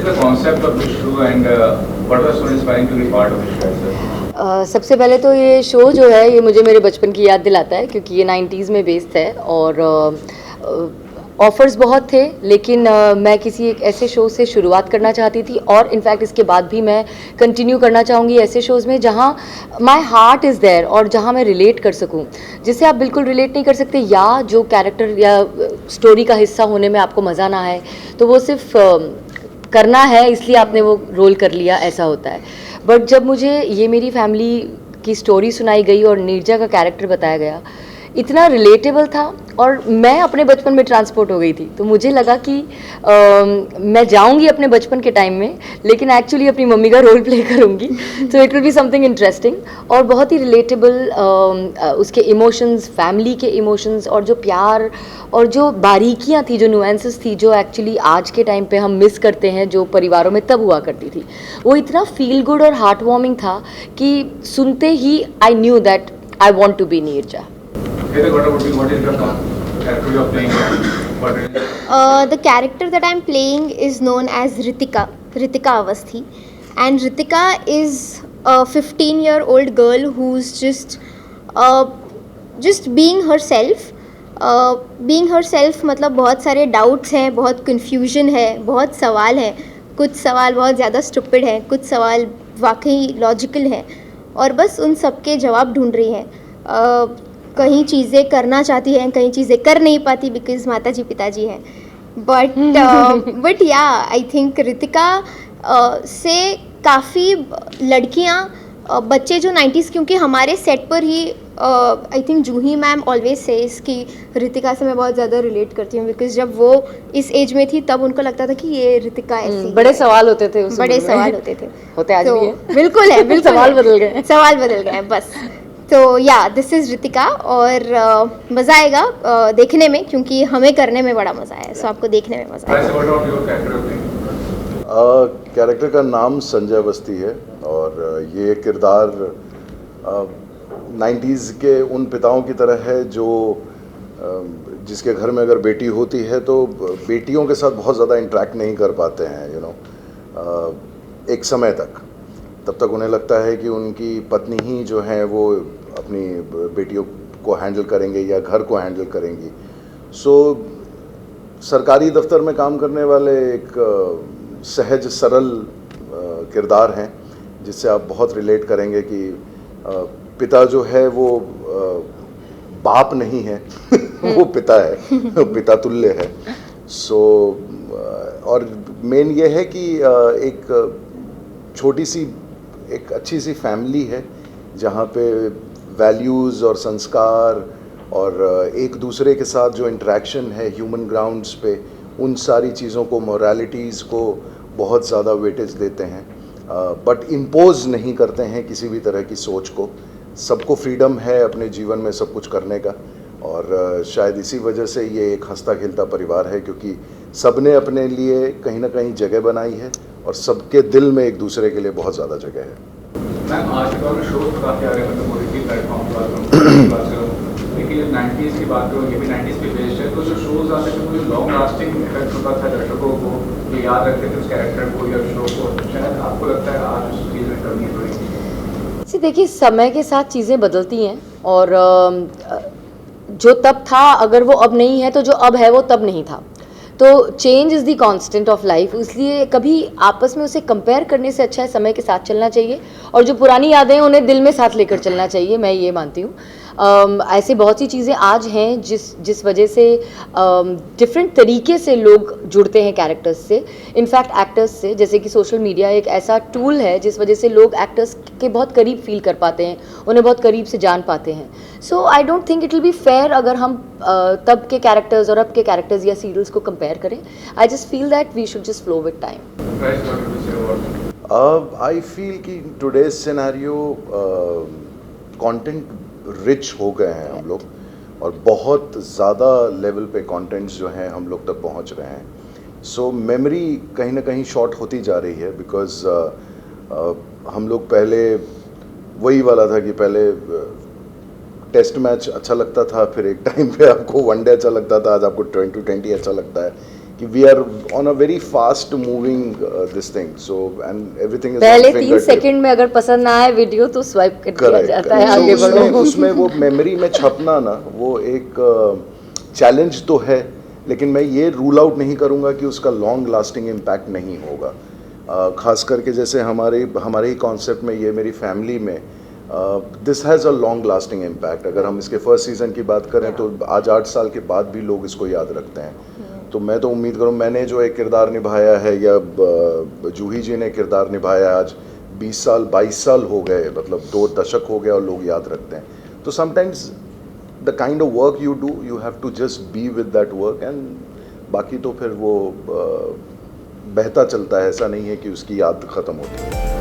is the concept of this show and what was so inspiring to be part of this show, sir? सबसे पहले तो ये show जो है ये मुझे मेरे बचपन की याद दिलाता है, क्योंकि ये 90s में बेस्ड है और ऑफ़र्स बहुत थे, लेकिन मैं किसी एक ऐसे शो से शुरुआत करना चाहती थी और इनफैक्ट इसके बाद भी मैं कंटिन्यू करना चाहूँगी ऐसे शोज़ में जहाँ माय हार्ट इज़ देयर और जहाँ मैं रिलेट कर सकूँ, जिससे आप बिल्कुल रिलेट नहीं कर सकते या जो कैरेक्टर या स्टोरी का हिस्सा होने में आपको मज़ा ना आए, तो वो सिर्फ करना है इसलिए आपने वो रोल कर लिया, ऐसा होता है। बट जब मुझे ये मेरी फैमिली की स्टोरी सुनाई गई और नीरजा का कैरेक्टर बताया गया, इतना रिलेटेबल था और मैं अपने बचपन में ट्रांसपोर्ट हो गई थी, तो मुझे लगा कि मैं जाऊंगी अपने बचपन के टाइम में, लेकिन एक्चुअली अपनी मम्मी का रोल प्ले करूंगी, तो it will be something interesting और बहुत ही रिलेटेबल। उसके इमोशंस, फैमिली के इमोशंस और जो प्यार और जो बारीकियां थी, जो नुएंसेस थी, जो एक्चुअली आज के टाइम पे हम मिस करते हैं, जो परिवारों में तब हुआ करती थी, वो इतना फील गुड और हार्ट वार्मिंग था कि सुनते ही I knew that I want to be Neerja. What is the character you are playing? What is The character that I'm playing is known as Ritika Avasthi, and Ritika is a 15-year-old girl who's just being herself. Being herself मतलब बहुत सारे doubts हैं, बहुत confusion है, बहुत सवाल हैं, कुछ सवाल बहुत ज़्यादा स्टूपिड हैं, कुछ सवाल वाकई लॉजिकल हैं और बस उन सब के जवाब ढूंढ रही हैं। कहीं चीज़ें करना चाहती हैं, कहीं चीज़ें कर नहीं पाती बिकॉज माता जी पिताजी हैं, बट या आई थिंक रितिका से काफ़ी लड़कियां, बच्चे जो 90s, क्योंकि हमारे सेट पर ही I think Juhi ma'am always says कि रितिका से मैं बहुत ज़्यादा रिलेट करती हूँ बिकॉज जब वो इस एज में थी तब उनको लगता था कि ये रितिका ऐसी बड़े सवाल होते थे उस बड़े उम्र में। सवाल होते थे होते आज तो भी है। बिल्कुल है, बिल्कुल सवाल है। बदल गए। सवाल बदल गए हैं बस। तो या दिस इज़ रितिका और मज़ा आएगा देखने में, क्योंकि हमें करने में बड़ा मज़ा आया, सो आपको देखने में मज़ा आएगा। what about your character you're playing? Character का नाम संजय अवस्थी है और ये किरदार 90s के उन पिताओं की तरह है जो जिसके घर में अगर बेटी होती है तो बेटियों के साथ बहुत ज़्यादा इंटरेक्ट नहीं कर पाते हैं, यू नो, एक समय तक। तब तक उन्हें लगता है कि उनकी पत्नी ही जो है वो अपनी बेटियों को हैंडल करेंगे या घर को हैंडल करेंगी। सो सरकारी दफ्तर में काम करने वाले एक सहज सरल किरदार हैं जिससे आप बहुत रिलेट करेंगे कि पिता जो है वो बाप नहीं है वो पिता है पिता तुल्य है। सो और मेन ये है कि एक छोटी सी एक अच्छी सी फैमिली है जहाँ पे वैल्यूज़ और संस्कार और एक दूसरे के साथ जो इंटरेक्शन है ह्यूमन ग्राउंड्स पे, उन सारी चीज़ों को, मोरालिटीज़ को बहुत ज़्यादा वेटेज देते हैं, बट इम्पोज नहीं करते हैं किसी भी तरह की सोच को। सबको फ्रीडम है अपने जीवन में सब कुछ करने का और शायद इसी वजह से ये एक हंसता खेलता परिवार है, क्योंकि सबने अपने लिए कहीं ना कहीं जगह बनाई है और सबके दिल में एक दूसरे के लिए बहुत ज़्यादा जगह है। मैम आज के दौर में शोज तो काफ़ी आ रहे हैं, मतलब OTT प्लेटफॉर्म की बात करूँ, लेकिन जब 90s की बात करूँ, ये भी 90s पे बेस्ड है, तो जो शोज आते थे वो जो लॉन्ग लास्टिंग इफेक्ट होता था दर्शकों को, जो याद रखते थे उस कैरेक्टर को या शो को, शायद आपको लगता है आज उस चीज़ में कमी थोड़ी? देखिए, समय के साथ चीज़ें बदलती हैं और जो तब था अगर वो अब नहीं है तो जो अब है वो तब नहीं था। तो change is the constant of life, इसलिए कभी आपस में उसे कंपेयर करने से अच्छा है समय के साथ चलना चाहिए और जो पुरानी यादें हैं उन्हें दिल में साथ लेकर चलना चाहिए, मैं ये मानती हूँ। ऐसे बहुत सी चीज़ें आज हैं जिस वजह से डिफरेंट तरीके से लोग जुड़ते हैं कैरेक्टर्स से, इनफैक्ट एक्टर्स से, जैसे कि सोशल मीडिया एक ऐसा टूल है जिस वजह से लोग एक्टर्स के बहुत करीब फील कर पाते हैं, उन्हें बहुत करीब से जान पाते हैं। So I don't think it will be fair अगर हम तब के कैरेक्टर्स और अब के कैरेक्टर्स या सीरियल्स को कंपेयर करें। I just feel that we should just flow with time. I feel कि टुडेज सिनेरियो कंटेंट रिच हो गए हैं हम लोग और बहुत ज़्यादा लेवल पे कंटेंट्स जो हैं हम लोग तक पहुंच रहे हैं। सो मेमोरी कहीं ना कहीं शॉर्ट होती जा रही है बिकॉज हम लोग पहले वही वाला था कि पहले टेस्ट मैच अच्छा लगता था, फिर एक टाइम पे आपको वनडे अच्छा लगता था, आज आपको 2020 अच्छा लगता है। कि we are on a very fast moving this thing, so and everything is पहले 3 सेकंड में अगर पसंद ना आए वीडियो तो स्वाइप कर दिया जाता है, आगे बढ़ो। उसमें वो मेमोरी में छपना ना, वो एक चैलेंज तो है, लेकिन मैं ये रूल आउट नहीं करूँगा कि उसका लॉन्ग लास्टिंग इम्पैक्ट नहीं होगा। ख़ास करके जैसे हमारे ही कॉन्सेप्ट में, ये मेरी फैमिली में this has a long lasting impact. अगर हम इसके फर्स्ट सीज़न की बात करें तो आज 8 साल के बाद भी लोग इसको याद रखते हैं। तो मैं तो उम्मीद करूँ, मैंने जो एक किरदार निभाया है या जूही जी ने किरदार निभाया, आज 20 साल 22 साल हो गए, मतलब 2 दशक हो गया और लोग याद रखते हैं। तो sometimes the kind of work you do, you have to just be with that work, and बाकी तो फिर वो बहता चलता है, ऐसा नहीं है कि उसकी याद ख़त्म होती है।